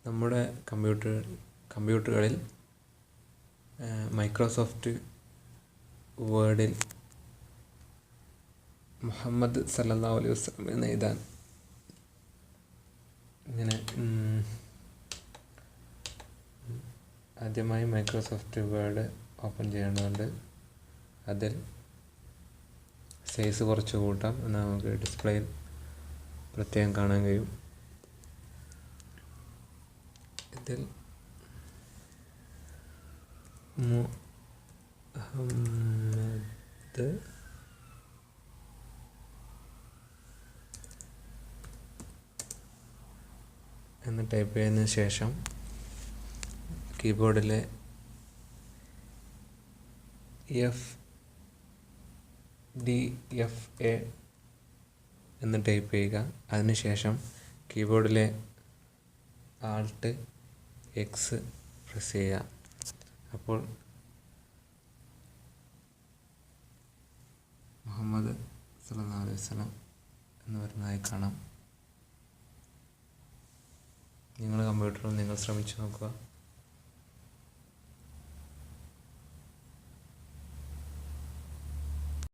നമ്മുടെ കമ്പ്യൂട്ടറുകളിൽ മൈക്രോസോഫ്റ്റ് വേർഡിൽ മുഹമ്മദ് സല്ലല്ലാഹു അലൈഹി വസല്ലം എന്ന് എഴുതാൻ ഇങ്ങനെ ആദ്യമായി മൈക്രോസോഫ്റ്റ് വേർഡ് ഓപ്പൺ ചെയ്യേണ്ടതുണ്ട്. അതിൽ സൈസ് കുറച്ച് കൂട്ടാം, എന്നാൽ നമുക്ക് ഡിസ്പ്ലേയിൽ പ്രത്യേകം കാണാൻ കഴിയും. ഇതിൽ മുഹമ്മദ് എന്ന് ടൈപ്പ് ചെയ്തതിന് ശേഷം കീബോർഡിലെ FDFA എന്ന് ടൈപ്പ് ചെയ്യുക. അതിനുശേഷം കീബോർഡിലെ Alt X പ്രസ് ചെയ്യുക. അപ്പോൾ മുഹമ്മദ് സല്ലല്ലാഹു അലൈഹി വസല്ലം എന്ന് വരുന്നതായി കാണാം. നിങ്ങളുടെ കമ്പ്യൂട്ടറിൽ നിങ്ങൾ ശ്രമിച്ചു നോക്കുക.